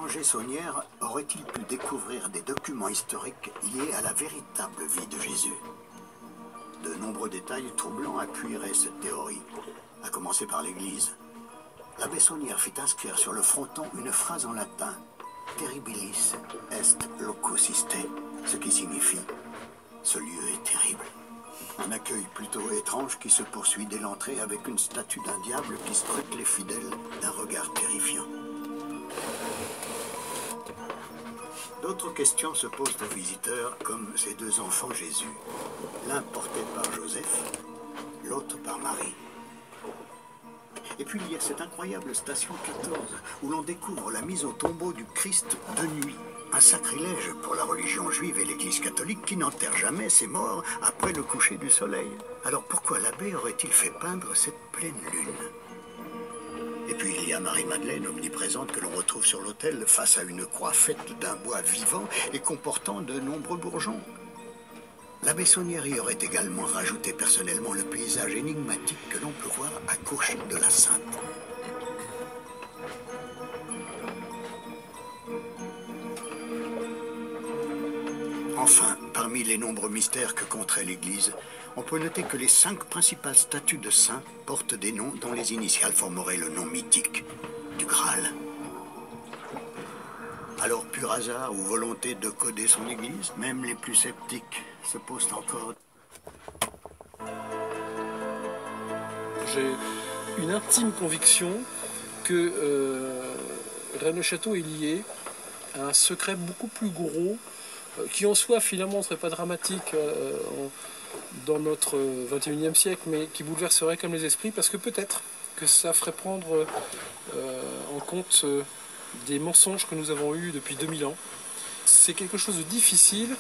Béranger Saunière aurait-il pu découvrir des documents historiques liés à la véritable vie de Jésus? De nombreux détails troublants appuieraient cette théorie, à commencer par l'Église. L'abbé Saunière fit inscrire sur le fronton une phrase en latin, Terribilis est locusiste, ce qui signifie « ce lieu est terrible ». Un accueil plutôt étrange qui se poursuit dès l'entrée avec une statue d'un diable qui scrute les fidèles d'un regard terrifiant. D'autres questions se posent aux visiteurs, comme ces deux enfants Jésus, l'un porté par Joseph, l'autre par Marie. Et puis il y a cette incroyable station 14, où l'on découvre la mise au tombeau du Christ de nuit. Un sacrilège pour la religion juive et l'Église catholique qui n'enterre jamais ses morts après le coucher du soleil. Alors pourquoi l'abbé aurait-il fait peindre cette pleine lune? Et puis il y a Marie-Madeleine omniprésente que l'on retrouve sur l'autel face à une croix faite d'un bois vivant et comportant de nombreux bourgeons. L'abbé Saunière y aurait également rajouté personnellement le paysage énigmatique que l'on peut voir à gauche de la Sainte. Enfin, parmi les nombreux mystères que compterait l'Église, on peut noter que les 5 principales statues de saints portent des noms dont les initiales formeraient le nom mythique du Graal. Alors, pur hasard ou volonté de coder son Église, même les plus sceptiques se posent encore. J'ai une intime conviction que Rennes-le-Château est lié à un secret beaucoup plus gros, qui en soi finalement ne serait pas dramatique dans notre 21e siècle, mais qui bouleverserait comme les esprits, parce que peut-être que ça ferait prendre en compte des mensonges que nous avons eus depuis 2000 ans. C'est quelque chose de difficile,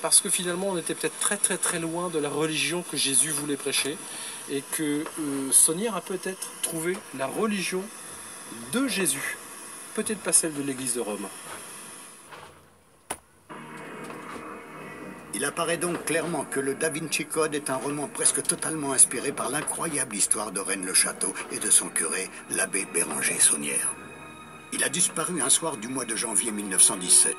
parce que finalement on était peut-être très loin de la religion que Jésus voulait prêcher, et que Saunière a peut-être trouvé la religion de Jésus, peut-être pas celle de l'Église de Rome. Il apparaît donc clairement que le Da Vinci Code est un roman presque totalement inspiré par l'incroyable histoire de Rennes-le-Château et de son curé, l'abbé Béranger Saunière. Il a disparu un soir du mois de janvier 1917.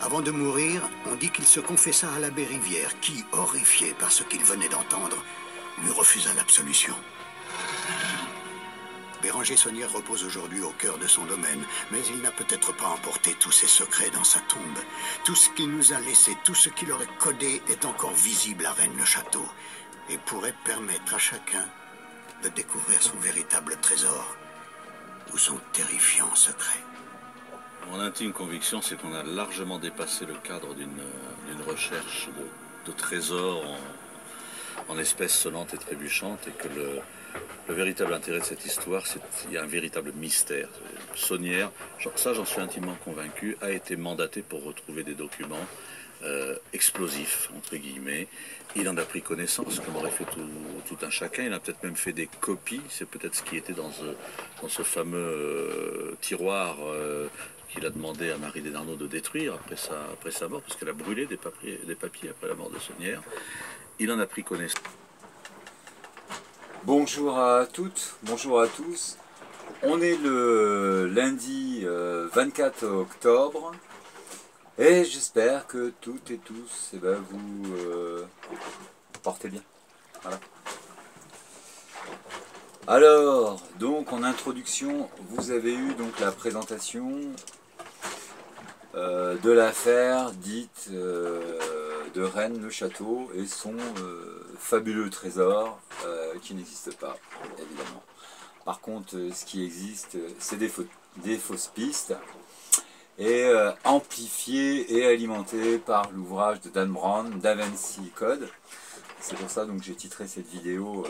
Avant de mourir, on dit qu'il se confessa à l'abbé Rivière, qui, horrifié par ce qu'il venait d'entendre, lui refusa l'absolution. Béranger Saunière repose aujourd'hui au cœur de son domaine, mais il n'a peut-être pas emporté tous ses secrets dans sa tombe. Tout ce qu'il nous a laissé, tout ce qu'il aurait codé est encore visible à Rennes-le-Château et pourrait permettre à chacun de découvrir son véritable trésor ou son terrifiant secret. Mon intime conviction, c'est qu'on a largement dépassé le cadre d'une recherche de trésors en espèces sonnantes et trébuchantes, et que le véritable intérêt de cette histoire, c'est qu'il y a un véritable mystère. Saunière, ça j'en suis intimement convaincu, a été mandaté pour retrouver des documents explosifs, entre guillemets. Il en a pris connaissance, comme aurait fait tout un chacun. Il a peut-être même fait des copies. C'est peut-être ce qui était dans ce fameux tiroir qu'il a demandé à Marie Desnarnaud de détruire après sa mort, parce qu'elle a brûlé des papiers après la mort de Saunière. Il en a pris connaissance. Bonjour à toutes, bonjour à tous. On est le lundi 24 octobre et j'espère que toutes et tous vous portez bien. Voilà. Alors, donc en introduction, vous avez eu donc la présentation de l'affaire dite de Rennes-le-Château et son fabuleux trésor qui n'existe pas, évidemment. Par contre, ce qui existe, c'est des fausses pistes, et amplifiées et alimentées par l'ouvrage de Dan Brown, Da Vinci Code. C'est pour ça que j'ai titré cette vidéo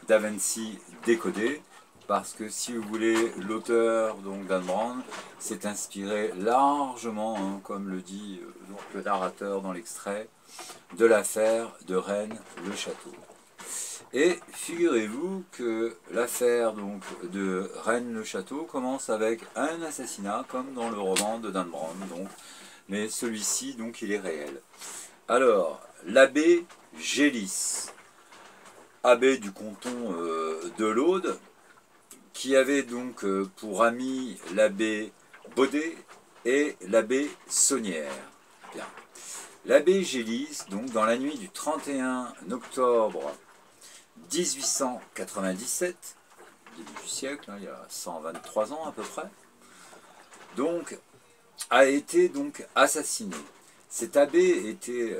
Da Vinci décodé, parce que si vous voulez, l'auteur, donc Dan Brown, s'est inspiré largement, comme le dit le narrateur dans l'extrait, de l'affaire de Rennes-le-Château. Et figurez-vous que l'affaire de Rennes-le-Château commence avec un assassinat, comme dans le roman de Dan Brown, mais celui-ci, il est réel. Alors, l'abbé Gélis, abbé du canton de l'Aude, qui avait pour ami l'abbé Baudet et l'abbé Saunière. Bien. L'abbé Gélis, donc dans la nuit du 31 octobre 1897, début du siècle, hein, il y a 123 ans à peu près, donc a été donc assassiné. Cet abbé était,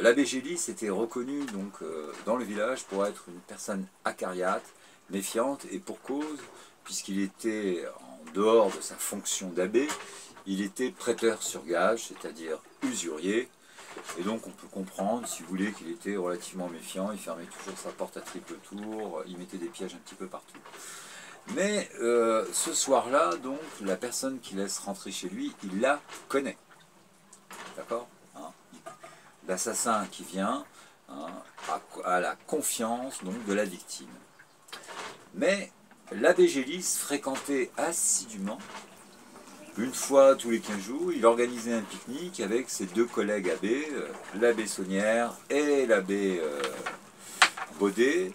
l'abbé Gélis était reconnu donc dans le village pour être une personne acariate, méfiante, et pour cause, puisqu'il était en dehors de sa fonction d'abbé, il était prêteur sur gage, c'est-à-dire usurier, et donc on peut comprendre, si vous voulez, qu'il était relativement méfiant, il fermait toujours sa porte à triple tour, il mettait des pièges un petit peu partout. Mais ce soir-là, donc, la personne qui laisse rentrer chez lui, il la connaît. D'accord, hein. L'assassin qui vient, hein, a la confiance donc, de la victime. Mais l'abbé Gélis fréquentait assidûment, une fois tous les 15 jours, il organisait un pique-nique avec ses deux collègues abbés, l'abbé Saunière et l'abbé Baudet,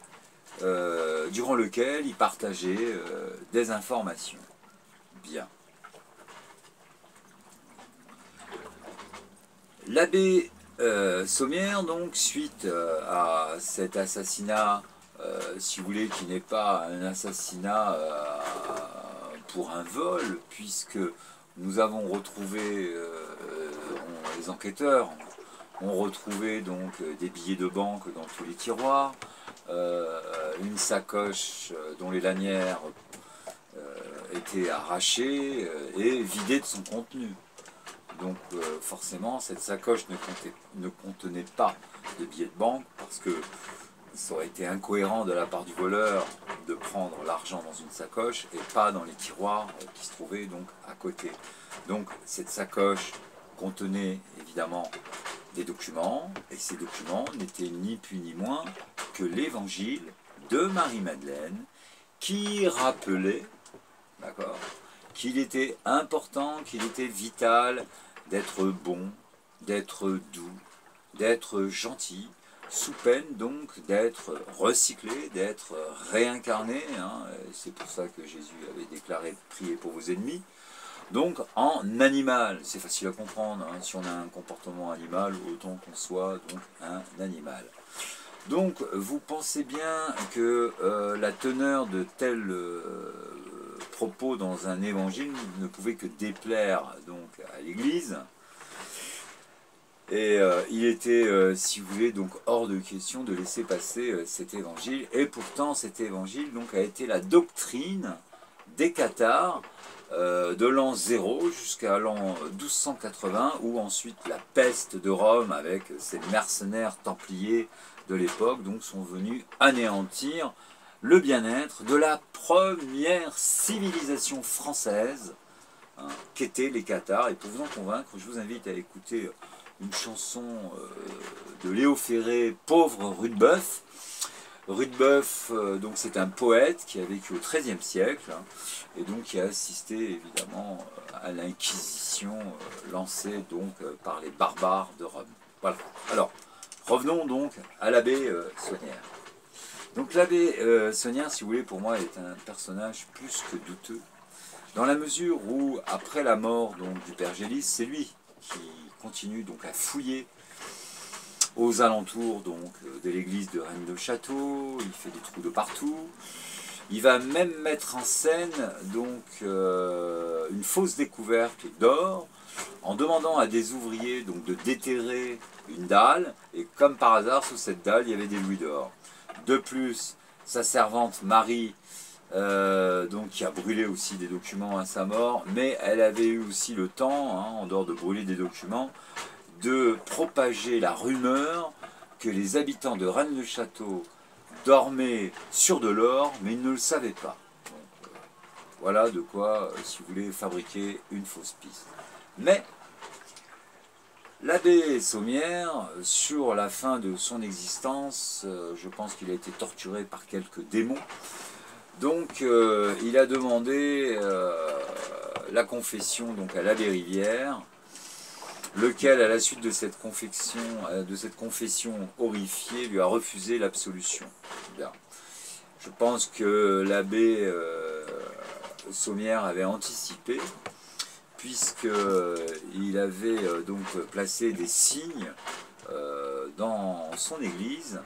durant lequel il partageait des informations. Bien. L'abbé Saunière, donc, suite à cet assassinat, si vous voulez, qui n'est pas un assassinat pour un vol, puisque nous avons retrouvé, les enquêteurs ont retrouvé donc des billets de banque dans tous les tiroirs, une sacoche dont les lanières étaient arrachées et vidées de son contenu. Donc forcément, cette sacoche ne contenait pas de billets de banque, parce que ça aurait été incohérent de la part du voleur de prendre l'argent dans une sacoche et pas dans les tiroirs qui se trouvaient donc à côté. Donc cette sacoche contenait évidemment des documents, et ces documents n'étaient ni plus ni moins que l'évangile de Marie-Madeleine, qui rappelait, d'accord, qu'il était important, qu'il était vital d'être bon, d'être doux, d'être gentil, sous peine donc d'être recyclé, d'être réincarné, hein, c'est pour ça que Jésus avait déclaré « priez pour vos ennemis », donc en animal. C'est facile à comprendre, hein, si on a un comportement animal, autant qu'on soit donc un animal. Donc vous pensez bien que la teneur de tels propos dans un évangile ne pouvait que déplaire donc à l'Église. Et il était, si vous voulez, donc hors de question de laisser passer cet évangile. Et pourtant, cet évangile donc, a été la doctrine des cathares de l'an 0 jusqu'à l'an 1280, où ensuite la peste de Rome, avec ces mercenaires templiers de l'époque, donc sont venus anéantir le bien-être de la première civilisation française, hein, qu'étaient les cathares. Et pour vous en convaincre, je vous invite à écouter une chanson de Léo Ferré, Pauvre Rudebeuf. Rudebeuf, donc c'est un poète qui a vécu au XIIIe siècle, hein, et donc qui a assisté évidemment à l'inquisition lancée donc par les barbares de Rome. Voilà. Alors, revenons donc à l'abbé Saunière. Donc l'abbé Saunière, si vous voulez, pour moi, est un personnage plus que douteux, dans la mesure où, après la mort donc, du père Gélis, c'est lui qui continue donc à fouiller aux alentours donc de l'église de Rennes-le-Château. Il fait des trous de partout. Il va même mettre en scène donc une fausse découverte d'or, en demandant à des ouvriers donc de déterrer une dalle, et comme par hasard sous cette dalle il y avait des louis d'or. De plus, sa servante Marie, donc qui a brûlé aussi des documents à sa mort, mais elle avait eu aussi le temps, hein, en dehors de brûler des documents, de propager la rumeur que les habitants de Rennes-le-Château dormaient sur de l'or, mais ils ne le savaient pas. Donc, voilà de quoi, si vous voulez, fabriquer une fausse piste. Mais l'abbé Saunière, sur la fin de son existence, je pense qu'il a été torturé par quelques démons. Donc il a demandé la confession donc, à l'abbé Rivière, lequel, à la suite de cette confession horrifiée, lui a refusé l'absolution. Je pense que l'abbé Saunière avait anticipé puisqu'il avait donc placé des signes dans son église,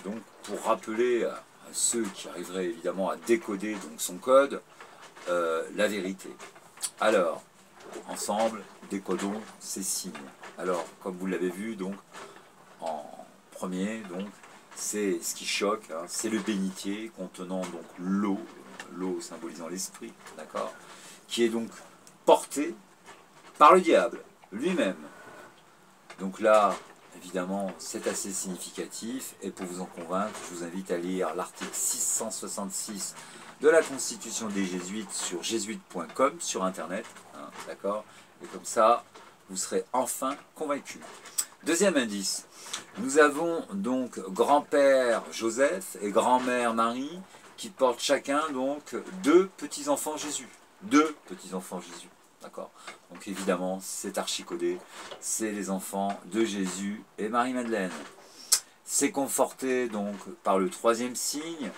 donc pour rappeler à ceux qui arriveraient évidemment à décoder donc son code, la vérité. Alors, ensemble, décodons ces signes. Alors, comme vous l'avez vu, donc, en premier, donc, c'est ce qui choque, hein, c'est le bénitier contenant donc l'eau symbolisant l'esprit, d'accord, qui est donc porté par le diable lui-même. Donc là, évidemment, c'est assez significatif, et pour vous en convaincre, je vous invite à lire l'article 666 de la Constitution des Jésuites sur jésuites.com, sur Internet, hein, d'accord, et comme ça, vous serez enfin convaincu. Deuxième indice, nous avons donc grand-père Joseph et grand-mère Marie qui portent chacun donc deux petits-enfants Jésus. Deux petits-enfants Jésus, d'accord. Donc évidemment, c'est archicodé, c'est les enfants de Jésus et Marie-Madeleine. C'est conforté donc par le troisième signe,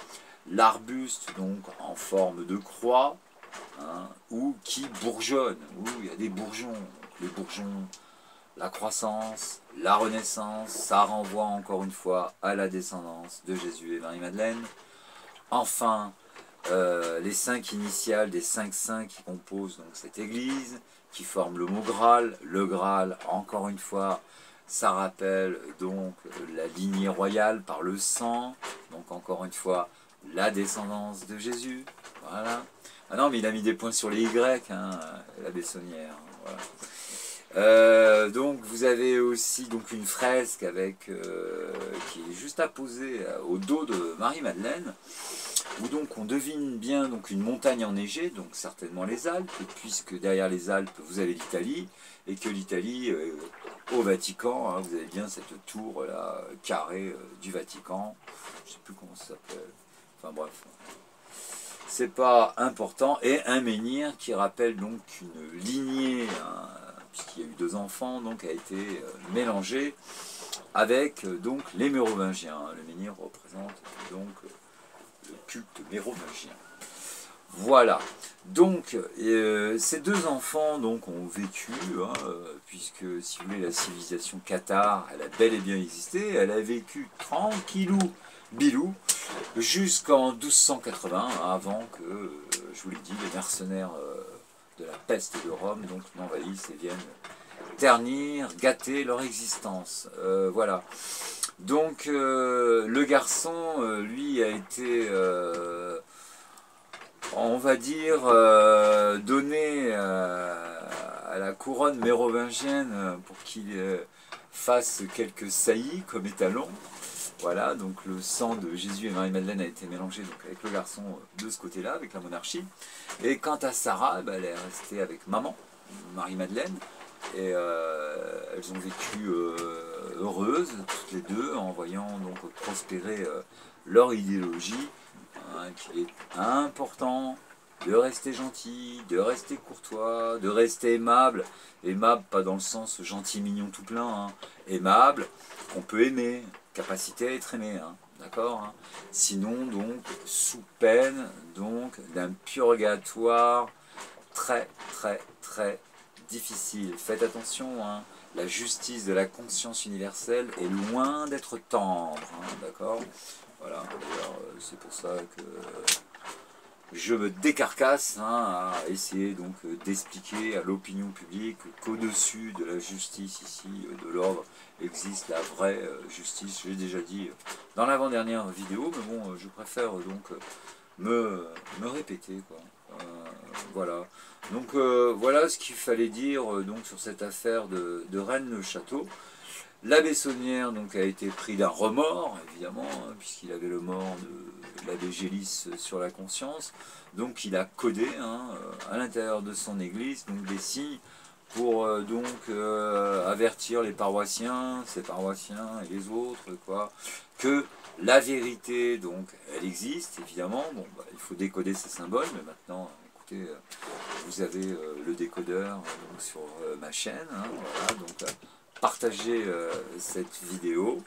l'arbuste donc en forme de croix, hein, ou qui bourgeonne, où il y a des bourgeons. Donc, les bourgeons, la croissance, la renaissance, ça renvoie encore une fois à la descendance de Jésus et Marie-Madeleine. Enfin, les 5 initiales des 5 saints qui composent donc cette église, qui forment le mot Graal. Le Graal, encore une fois, ça rappelle donc la lignée royale par le sang, donc encore une fois, la descendance de Jésus. Voilà. Ah non, mais il a mis des points sur les Y, hein, la Bessonnière. Voilà. Donc vous avez aussi donc une fresque avec qui est juste apposée au dos de Marie-Madeleine, où donc on devine bien donc une montagne enneigée, donc certainement les Alpes, puisque derrière les Alpes vous avez l'Italie, et que l'Italie au Vatican, hein, vous avez bien cette tour là carrée du Vatican, je ne sais plus comment ça s'appelle, enfin bref. C'est pas important, et un menhir qui rappelle donc une lignée, hein, puisqu'il y a eu 2 enfants, donc a été mélangé avec donc les Mérovingiens. Le menhir représente donc le culte mérovingien. Voilà. Donc ces 2 enfants donc ont vécu, hein, puisque si vous voulez la civilisation cathare, elle a bel et bien existé, elle a vécu tranquillou bilou jusqu'en 1280, avant que, je vous l'ai dit, les mercenaires de la peste de Rome donc n'envahissent et viennent ternir, gâter leur existence. Voilà. Donc le garçon, lui, a été, on va dire, donné à la couronne mérovingienne pour qu'il fasse quelques saillies comme étalon. Voilà, donc le sang de Jésus et Marie-Madeleine a été mélangé donc, avec le garçon de ce côté-là, avec la monarchie. Et quant à Sarah, bah, elle est restée avec maman, Marie-Madeleine, et elles ont vécu heureuses, toutes les deux, en voyant donc prospérer leur idéologie, hein, qu'il est important de rester gentil, de rester courtois, de rester aimable. Aimable, pas dans le sens gentil, mignon, tout plein, hein. Aimable, qu'on peut aimer, capacité à être aimé, hein, d'accord, hein. Sinon, donc, sous peine donc d'un purgatoire très, très, très difficile. Faites attention, hein, la justice de la conscience universelle est loin d'être tendre, hein, d'accord. Voilà, d'ailleurs, c'est pour ça que je me décarcasse, hein, à essayer donc d'expliquer à l'opinion publique qu'au-dessus de la justice ici, de l'ordre, existe la vraie justice. Je l'ai déjà dit dans l'avant-dernière vidéo, mais bon, je préfère donc me répéter, quoi. Voilà. Donc voilà ce qu'il fallait dire donc sur cette affaire de Rennes-le-Château. La Bessonnière donc a été pris d'un remords, évidemment, hein, puisqu'il avait le mort de l'abbé Gélis sur la conscience. Donc il a codé, hein, à l'intérieur de son église donc des signes pour avertir les paroissiens, ses paroissiens et les autres, quoi, que la vérité, donc, elle existe, évidemment. Bon, bah, il faut décoder ces symboles, mais maintenant, écoutez, vous avez le décodeur donc, sur ma chaîne, hein, voilà, donc partagez cette vidéo,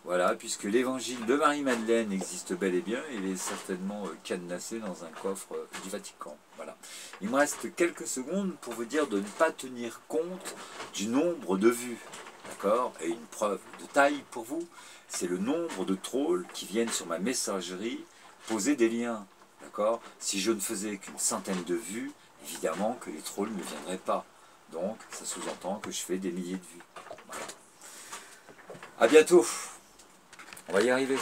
Voilà, puisque l'évangile de Marie-Madeleine existe bel et bien, il est certainement cadenassé dans un coffre du Vatican. Voilà. Il me reste quelques secondes pour vous dire de ne pas tenir compte du nombre de vues. D'accord? Et une preuve de taille pour vous, c'est le nombre de trolls qui viennent sur ma messagerie poser des liens. D'accord? Si je ne faisais qu'une centaine de vues, évidemment que les trolls ne viendraient pas. Donc, ça sous-entend que je fais des milliers de vues. Voilà. À bientôt. On va y arriver.